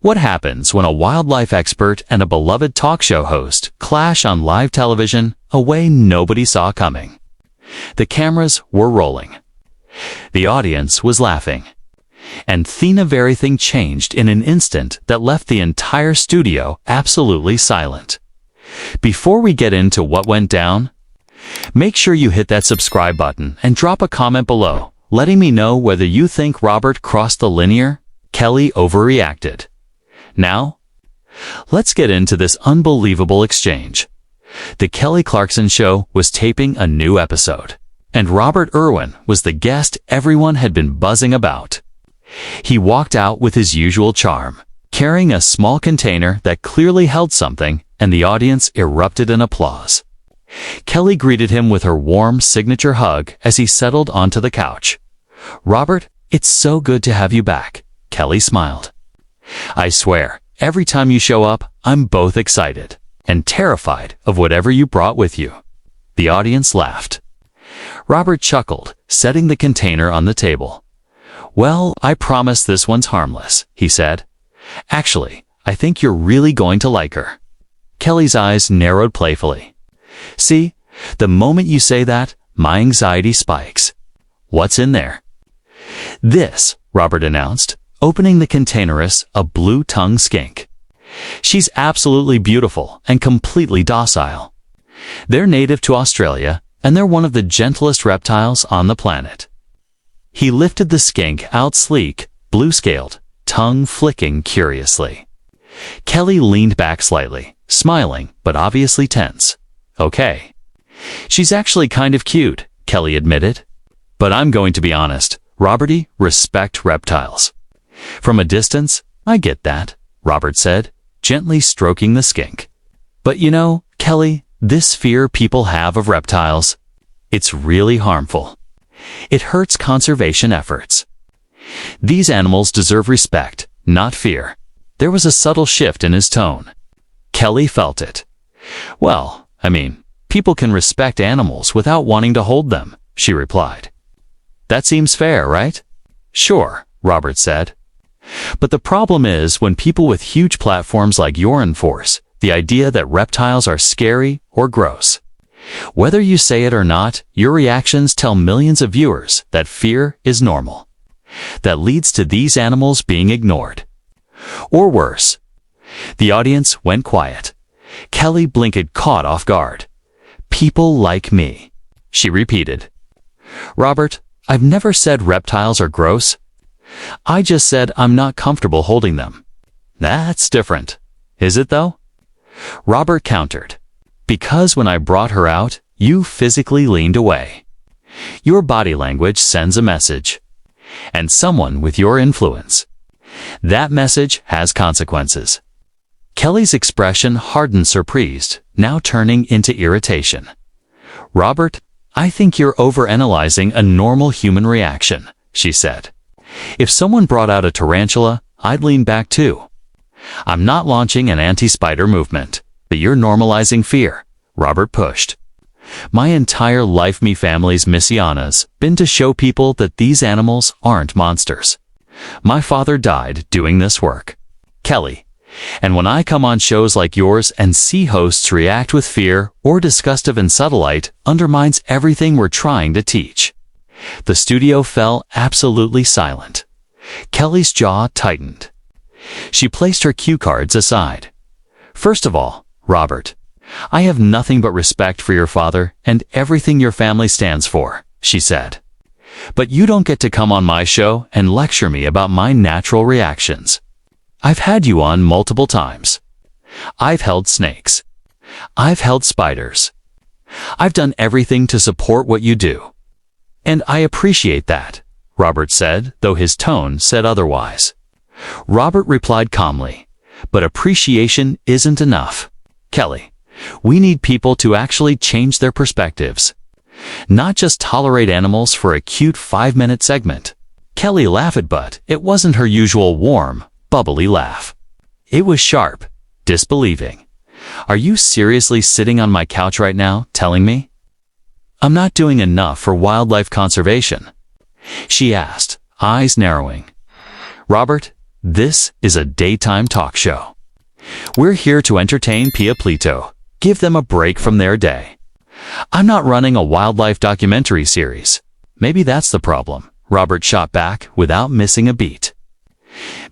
What happens when a wildlife expert and a beloved talk show host clash on live television a way nobody saw coming? The cameras were rolling. The audience was laughing. And then everything changed in an instant that left the entire studio absolutely silent. Before we get into what went down, make sure you hit that subscribe button and drop a comment below, letting me know whether you think Robert crossed the linear, Kelly overreacted. Now, let's get into this unbelievable exchange. The Kelly Clarkson Show was taping a new episode, and Robert Irwin was the guest everyone had been buzzing about. He walked out with his usual charm, carrying a small container that clearly held something, and the audience erupted in applause. Kelly greeted him with her warm signature hug as he settled onto the couch. "Robert, it's so good to have you back," Kelly smiled. "I swear, every time you show up, I'm both excited and terrified of whatever you brought with you." The audience laughed. Robert chuckled, setting the container on the table. "Well, I promise this one's harmless," he said. "Actually, I think you're really going to like her." Kelly's eyes narrowed playfully. "See, the moment you say that, my anxiety spikes. What's in there?" "This," Robert announced, opening the containeress, a blue-tongued skink. "She's absolutely beautiful and completely docile. They're native to Australia, and they're one of the gentlest reptiles on the planet." He lifted the skink out sleek, blue-scaled, tongue flicking curiously. Kelly leaned back slightly, smiling but obviously tense. "Okay. She's actually kind of cute," Kelly admitted. "But I'm going to be honest, Roberty, respect reptiles." "From a distance, I get that," Robert said, gently stroking the skink. "But you know, Kelly, this fear people have of reptiles, it's really harmful. It hurts conservation efforts. These animals deserve respect, not fear." There was a subtle shift in his tone. Kelly felt it. "Well, I mean, people can respect animals without wanting to hold them," she replied. "That seems fair, right?" "Sure," Robert said. "But the problem is when people with huge platforms like yours enforce the idea that reptiles are scary or gross. Whether you say it or not, your reactions tell millions of viewers that fear is normal. That leads to these animals being ignored. Or worse." The audience went quiet. Kelly blinked, caught off guard. "People like me," she repeated. "Robert, I've never said reptiles are gross. I just said I'm not comfortable holding them." "That's different." "Is it though?" Robert countered. "Because when I brought her out, you physically leaned away. Your body language sends a message. And someone with your influence. That message has consequences." Kelly's expression hardened, surprised, now turning into irritation. "Robert, I think you're overanalyzing a normal human reaction," she said. "If someone brought out a tarantula, I'd lean back too. I'm not launching an anti-spider movement, but you're normalizing fear," Robert pushed. "My entire life, me family's Missiana's been to show people that these animals aren't monsters. My father died doing this work, Kelly. And when I come on shows like yours and see hosts react with fear or disgust of Insubtlite, undermines everything we're trying to teach." The studio fell absolutely silent. Kelly's jaw tightened. She placed her cue cards aside. "First of all, Robert, I have nothing but respect for your father and everything your family stands for," she said. "But you don't get to come on my show and lecture me about my natural reactions. I've had you on multiple times. I've held snakes. I've held spiders. I've done everything to support what you do. And I appreciate that," Robert said, though his tone said otherwise. Robert replied calmly, "But appreciation isn't enough. Kelly, we need people to actually change their perspectives. Not just tolerate animals for a cute 5-minute segment." Kelly laughed, but it wasn't her usual warm, bubbly laugh. It was sharp, disbelieving. "Are you seriously sitting on my couch right now, telling me I'm not doing enough for wildlife conservation?" she asked, eyes narrowing. "Robert, This is a daytime talk show. We're here to entertain Plito, give them a break from their day. I'm not running a wildlife documentary series. Maybe that's the problem, Robert shot back without missing a beat.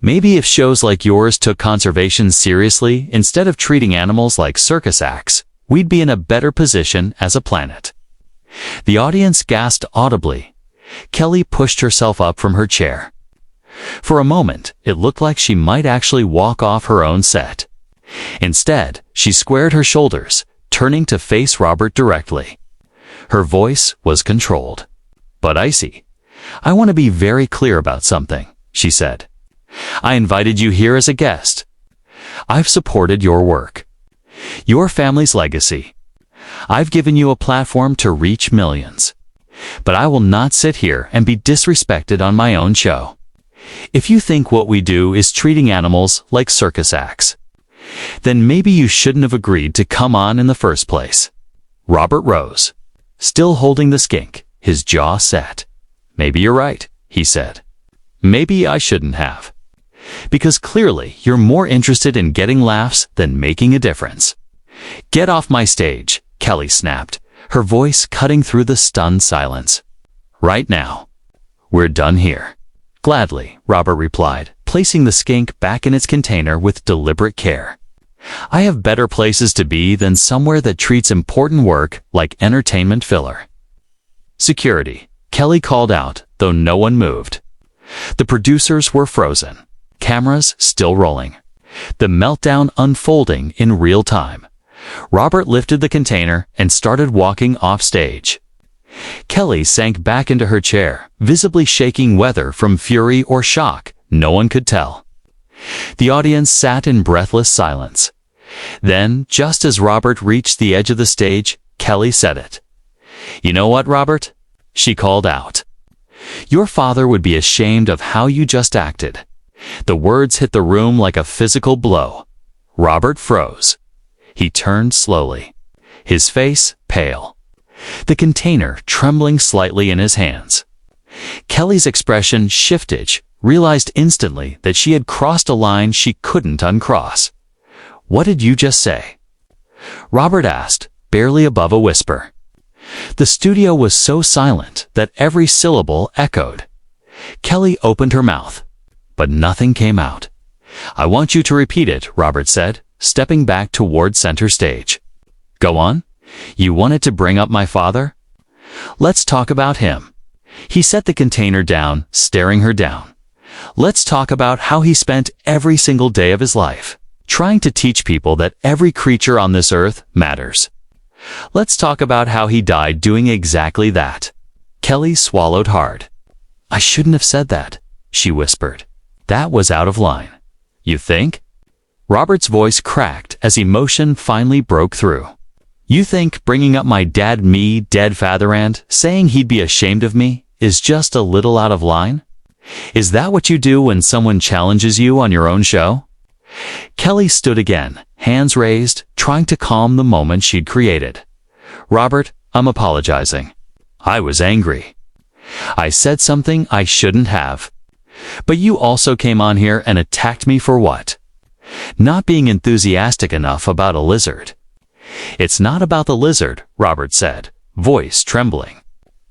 Maybe if shows like yours took conservation seriously instead of treating animals like circus acts, we'd be in a better position as a planet. The audience gasped audibly. Kelly pushed herself up from her chair. For a moment, it looked like she might actually walk off her own set. Instead, she squared her shoulders, turning to face Robert directly. Her voice was controlled, but icy. "I want to be very clear about something," she said. "I invited you here as a guest. I've supported your work, your family's legacy. I've given you a platform to reach millions. But I will not sit here and be disrespected on my own show. If you think what we do is treating animals like circus acts, then maybe you shouldn't have agreed to come on in the first place." Robert rose, still holding the skink, his jaw set. "Maybe you're right," he said. "Maybe I shouldn't have. Because clearly you're more interested in getting laughs than making a difference." "Get off my stage," Kelly snapped, her voice cutting through the stunned silence. "Right now. We're done here." "Gladly," Robert replied, placing the skink back in its container with deliberate care. "I have better places to be than somewhere that treats important work like entertainment filler." "Security," Kelly called out, though no one moved. The producers were frozen, cameras still rolling, the meltdown unfolding in real time. Robert lifted the container and started walking off stage. Kelly sank back into her chair, visibly shaking whether from fury or shock, no one could tell. The audience sat in breathless silence. Then, just as Robert reached the edge of the stage, Kelly said it. "You know what, Robert?" she called out. "Your father would be ashamed of how you just acted." The words hit the room like a physical blow. Robert froze. He turned slowly, his face pale, the container trembling slightly in his hands. Kelly's expression shifted, realized instantly that she had crossed a line she couldn't uncross. "What did you just say?" Robert asked, barely above a whisper. The studio was so silent that every syllable echoed. Kelly opened her mouth, but nothing came out. "I want you to repeat it," Robert said, stepping back toward center stage. "Go on. You wanted to bring up my father? Let's talk about him." He set the container down, staring her down. "Let's talk about how he spent every single day of his life, trying to teach people that every creature on this earth matters. Let's talk about how he died doing exactly that." Kelly swallowed hard. "I shouldn't have said that," she whispered. "That was out of line." "You think?" Robert's voice cracked as emotion finally broke through. "You think bringing up my dead father and saying he'd be ashamed of me is just a little out of line? Is that what you do when someone challenges you on your own show?" Kelly stood again, hands raised, trying to calm the moment she'd created. "Robert, I'm apologizing. I was angry. I said something I shouldn't have. But you also came on here and attacked me for what? Not being enthusiastic enough about a lizard." "It's not about the lizard," Robert said, voice trembling.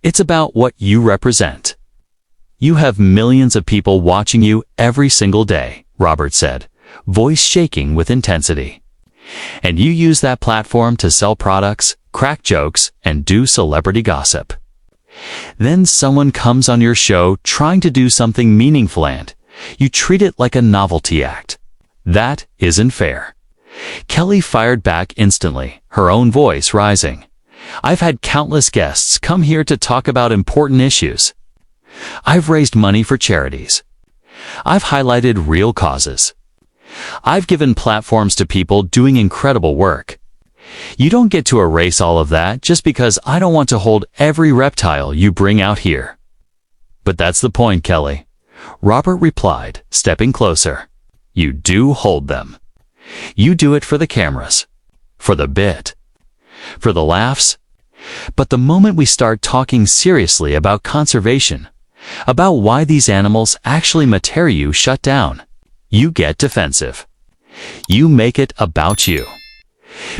"It's about what you represent." "You have millions of people watching you every single day," Robert said, voice shaking with intensity. "And you use that platform to sell products, crack jokes, and do celebrity gossip. Then someone comes on your show trying to do something meaningful and you treat it like a novelty act. That isn't fair." Kelly fired back instantly, her own voice rising. "I've had countless guests come here to talk about important issues. I've raised money for charities. I've highlighted real causes. I've given platforms to people doing incredible work. You don't get to erase all of that just because I don't want to hold every reptile you bring out here." "But that's the point, Kelly," Robert replied, stepping closer. "You do hold them. You do it for the cameras, for the bit, for the laughs. But the moment we start talking seriously about conservation, about why these animals actually matter, you shut down. you get defensive. You make it about you.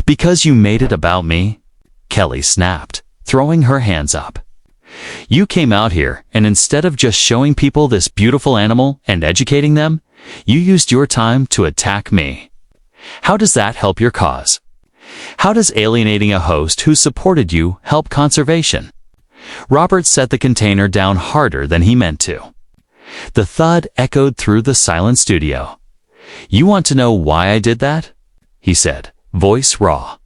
Because you made it about me, Kelly snapped, throwing her hands up. You came out here, and instead of just showing people this beautiful animal and educating them, you used your time to attack me. How does that help your cause? How does alienating a host who supported you help conservation? Robert set the container down harder than he meant to. The thud echoed through the silent studio. You want to know why I did that? He said, voice raw.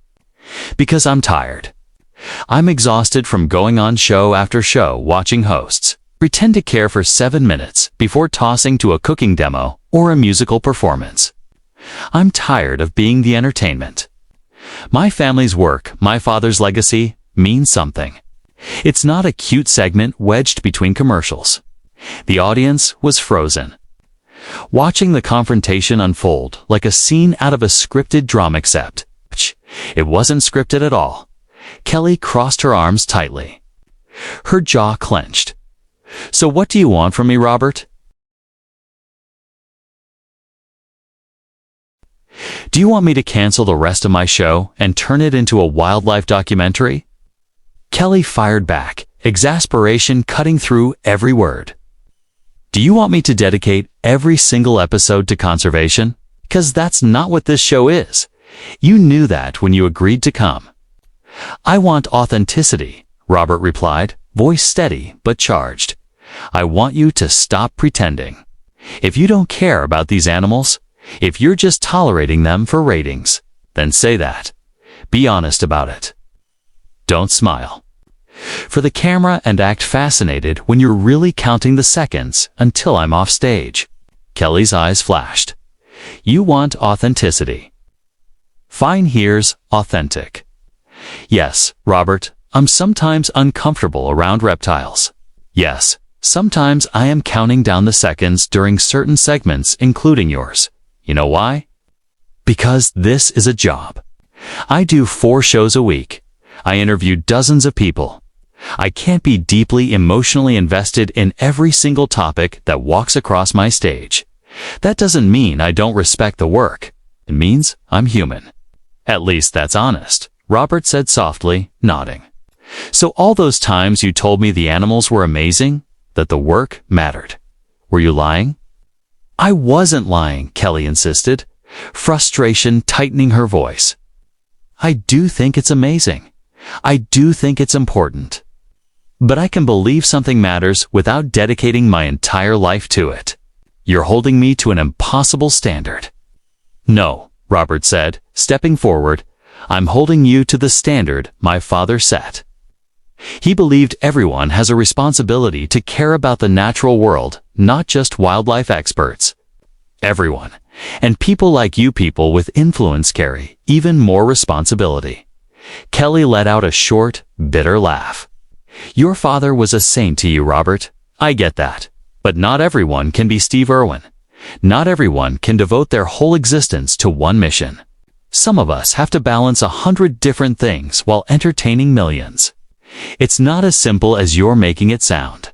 Because I'm tired. I'm exhausted from going on show after show watching hosts pretend to care for 7 minutes before tossing to a cooking demo or a musical performance. I'm tired of being the entertainment. My family's work, my father's legacy, means something. It's not a cute segment wedged between commercials. The audience was frozen, watching the confrontation unfold like a scene out of a scripted drama, except it wasn't scripted at all. Kelly crossed her arms tightly. Her jaw clenched. So what do you want from me, Robert? Do you want me to cancel the rest of my show and turn it into a wildlife documentary? Kelly fired back, exasperation cutting through every word. Do you want me to dedicate every single episode to conservation? 'Cause that's not what this show is. You knew that when you agreed to come. I want authenticity, Robert replied, voice steady but charged. I want you to stop pretending. If you don't care about these animals, if you're just tolerating them for ratings, then say that. Be honest about it. Don't smile for the camera and act fascinated when you're really counting the seconds until I'm off stage. Kelly's eyes flashed. You want authenticity. Fine, here's authentic. Yes, Robert, I'm sometimes uncomfortable around reptiles. Yes, sometimes I am counting down the seconds during certain segments, including yours. You know why? Because this is a job. I do 4 shows a week. I interview dozens of people. I can't be deeply emotionally invested in every single topic that walks across my stage. That doesn't mean I don't respect the work. It means I'm human. At least that's honest, Robert said softly, nodding. So all those times you told me the animals were amazing, that the work mattered, were you lying? I wasn't lying, Kelly insisted, frustration tightening her voice. I do think it's amazing. I do think it's important. But I can believe something matters without dedicating my entire life to it. You're holding me to an impossible standard. No, Robert said, stepping forward. I'm holding you to the standard my father set. He believed everyone has a responsibility to care about the natural world, not just wildlife experts. Everyone. And people like you people with influence carry even more responsibility. Kelly let out a short, bitter laugh. Your father was a saint to you, Robert. I get that. But not everyone can be Steve Irwin. Not everyone can devote their whole existence to one mission. Some of us have to balance 100 different things while entertaining millions. It's not as simple as you're making it sound.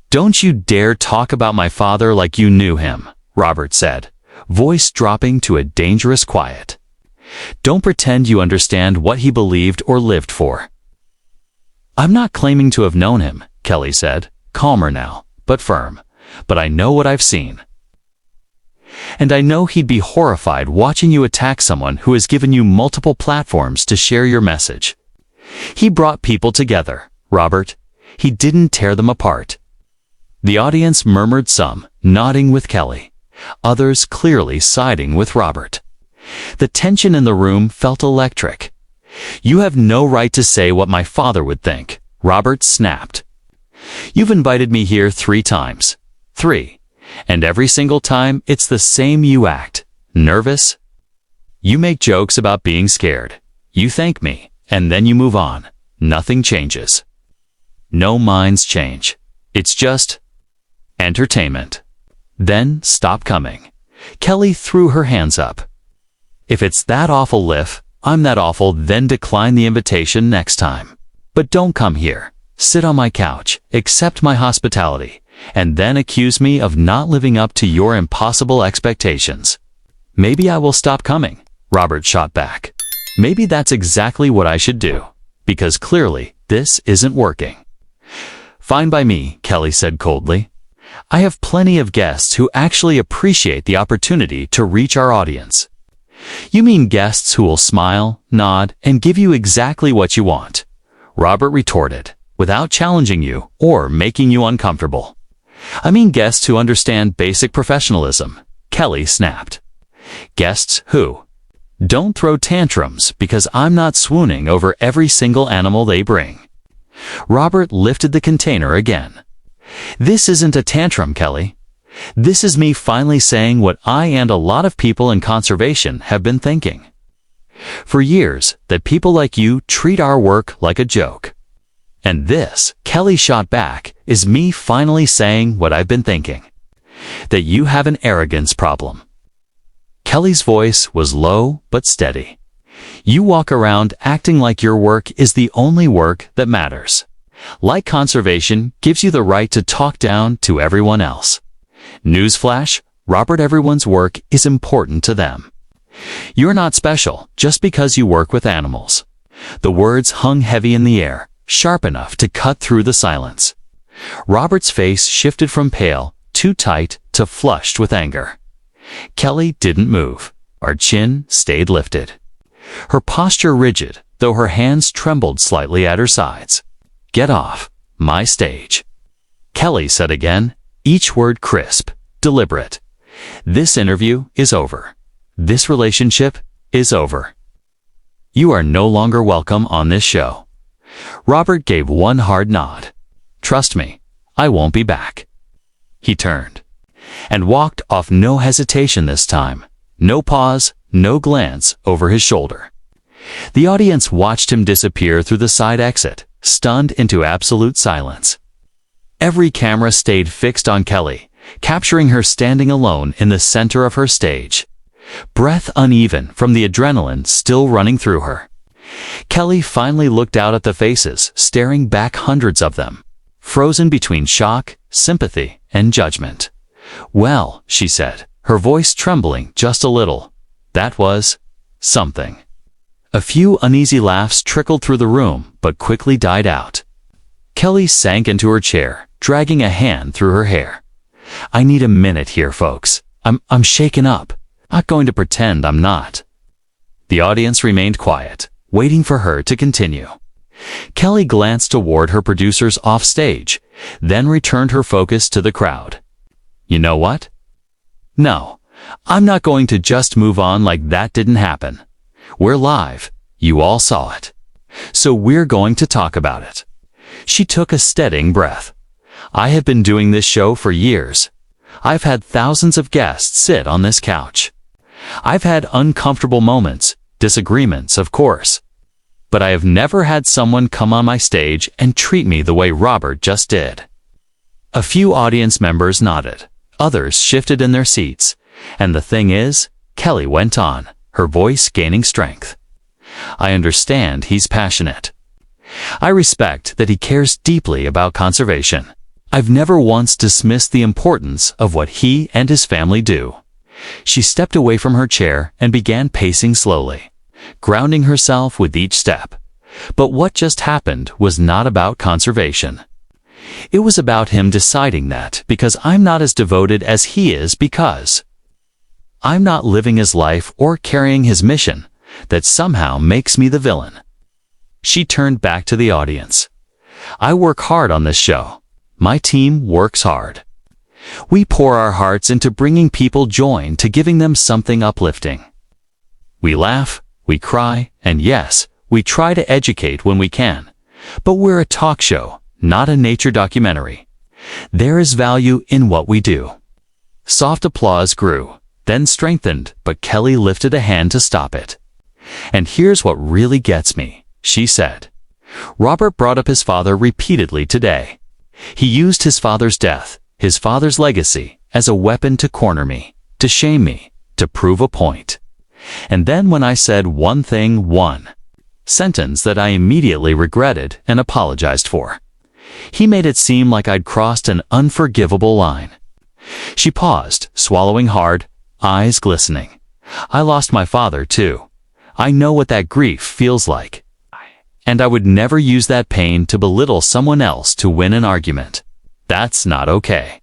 Don't you dare talk about my father like you knew him, Robert said, voice dropping to a dangerous quiet. Don't pretend you understand what he believed or lived for. I'm not claiming to have known him, Kelly said, calmer now, but firm. But I know what I've seen. And I know he'd be horrified watching you attack someone who has given you multiple platforms to share your message. He brought people together, Robert. He didn't tear them apart. The audience murmured, some nodding with Kelly, others clearly siding with Robert. The tension in the room felt electric. You have no right to say what my father would think, Robert snapped. You've invited me here 3 times. 3. And every single time it's the same you act. Nervous? You make jokes about being scared. You thank me, and then you move on. Nothing changes. No minds change. It's just entertainment. Then stop coming. Kelly threw her hands up. If it's that awful, Liv, I'm that awful, then decline the invitation next time. But don't come here. Sit on my couch, accept my hospitality, and then accuse me of not living up to your impossible expectations. Maybe I will stop coming, Robert shot back. Maybe that's exactly what I should do, because clearly this isn't working. Fine by me, Kelly said coldly. I have plenty of guests who actually appreciate the opportunity to reach our audience. You mean guests who will smile, nod, and give you exactly what you want, Robert retorted, without challenging you or making you uncomfortable. I mean guests who understand basic professionalism, Kelly snapped. Guests who don't throw tantrums because I'm not swooning over every single animal they bring. Robert lifted the container again. This isn't a tantrum, Kelly. This is me finally saying what I and a lot of people in conservation have been thinking. For years, that people like you treat our work like a joke. And this, Kelly shot back, is me finally saying what I've been thinking. That you have an arrogance problem. Kelly's voice was low but steady. You walk around acting like your work is the only work that matters. Like conservation gives you the right to talk down to everyone else. Newsflash, Robert Irwin's work is important to them. You're not special just because you work with animals. The words hung heavy in the air, sharp enough to cut through the silence. Robert's face shifted from pale, too tight, to flushed with anger. Kelly didn't move. Her chin stayed lifted. Her posture rigid, though her hands trembled slightly at her sides. Get off my stage, Kelly said again, each word crisp, deliberate. This interview is over. This relationship is over. You are no longer welcome on this show. Robert gave one hard nod. Trust me, I won't be back. He turned and walked off, no hesitation this time, no pause, no glance over his shoulder. The audience watched him disappear through the side exit, stunned into absolute silence. Every camera stayed fixed on Kelly, capturing her standing alone in the center of her stage, breath uneven from the adrenaline still running through her. Kelly finally looked out at the faces, staring back, hundreds of them, frozen between shock, sympathy, and judgment. Well, she said, her voice trembling just a little, that was something. A few uneasy laughs trickled through the room, but quickly died out. Kelly sank into her chair, dragging a hand through her hair. I need a minute here, folks. I'm shaken up. Not going to pretend I'm not. The audience remained quiet, waiting for her to continue. Kelly glanced toward her producers off stage, then returned her focus to the crowd. You know what? No, I'm not going to just move on like that didn't happen. We're live. You all saw it. So we're going to talk about it. She took a steadying breath. I have been doing this show for years. I've had thousands of guests sit on this couch. I've had uncomfortable moments, disagreements, of course. But I have never had someone come on my stage and treat me the way Robert just did. A few audience members nodded. Others shifted in their seats. And the thing is, Kelly went on, her voice gaining strength. I understand he's passionate. I respect that he cares deeply about conservation. I've never once dismissed the importance of what he and his family do. She stepped away from her chair and began pacing slowly, grounding herself with each step. But what just happened was not about conservation. It was about him deciding that because I'm not as devoted as he is, because I'm not living his life or carrying his mission, that somehow makes me the villain. She turned back to the audience. I work hard on this show. My team works hard. We pour our hearts into bringing people joy, to giving them something uplifting. We laugh, we cry, and yes, we try to educate when we can. But we're a talk show, not a nature documentary. There is value in what we do. Soft applause grew, then strengthened, but Kelly lifted a hand to stop it. And here's what really gets me, she said. Robert brought up his father repeatedly today. He used his father's death, his father's legacy, as a weapon to corner me, to shame me, to prove a point. And then when I said one sentence that I immediately regretted and apologized for, He made it seem like I'd crossed an unforgivable line. She paused, swallowing hard, eyes glistening. I lost my father, too. I know what that grief feels like. And I would never use that pain to belittle someone else to win an argument. That's not okay.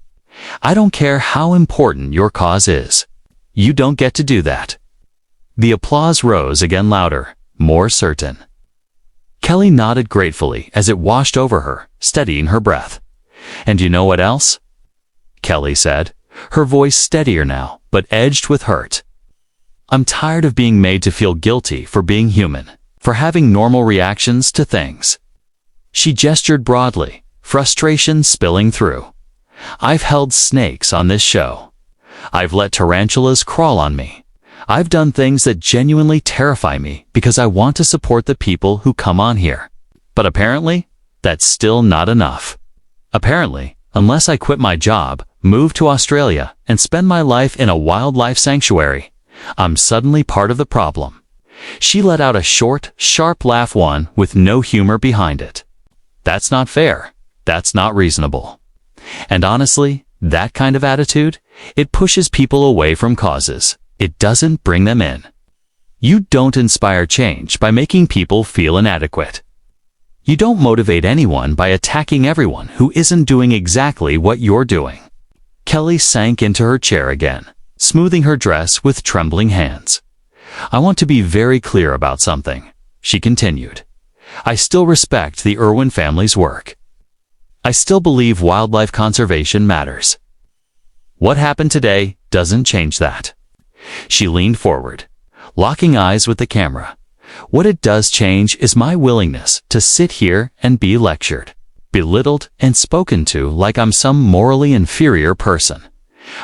I don't care how important your cause is. You don't get to do that. The applause rose again louder, more certain. Kelly nodded gratefully as it washed over her, steadying her breath. And you know what else? Kelly said, her voice steadier now, but edged with hurt. I'm tired of being made to feel guilty for being human, for having normal reactions to things. She gestured broadly, frustration spilling through. I've held snakes on this show. I've let tarantulas crawl on me. I've done things that genuinely terrify me because I want to support the people who come on here. But apparently, that's still not enough. Apparently, unless I quit my job, move to Australia, and spend my life in a wildlife sanctuary, I'm suddenly part of the problem. She let out a short, sharp laugh, one with no humor behind it. That's not fair. That's not reasonable. And honestly, that kind of attitude, it pushes people away from causes. It doesn't bring them in. You don't inspire change by making people feel inadequate. You don't motivate anyone by attacking everyone who isn't doing exactly what you're doing. Kelly sank into her chair again, smoothing her dress with trembling hands. I want to be very clear about something, she continued. I still respect the Irwin family's work. I still believe wildlife conservation matters. What happened today doesn't change that. She leaned forward, locking eyes with the camera. What it does change is my willingness to sit here and be lectured, belittled, and spoken to like I'm some morally inferior person.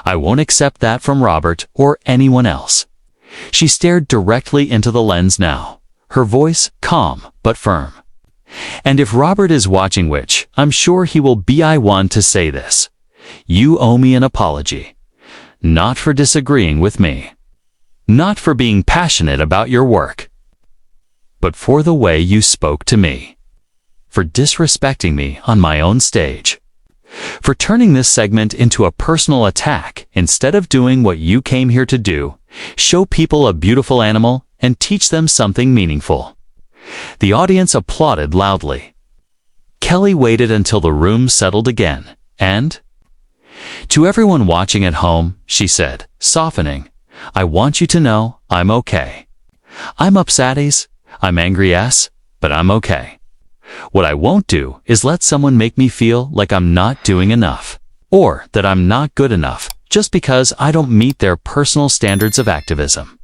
I won't accept that from Robert or anyone else. She stared directly into the lens now, her voice calm but firm. And if Robert is watching, which I'm sure he will be, I want to say this. You owe me an apology. Not for disagreeing with me. Not for being passionate about your work. But for the way you spoke to me. For disrespecting me on my own stage. For turning this segment into a personal attack instead of doing what you came here to do, show people a beautiful animal and teach them something meaningful. The audience applauded loudly. Kelly waited until the room settled again, and, to everyone watching at home, she said, softening, I want you to know I'm okay. I'm upset, I'm angry, but I'm okay. What I won't do is let someone make me feel like I'm not doing enough, or that I'm not good enough, just because I don't meet their personal standards of activism.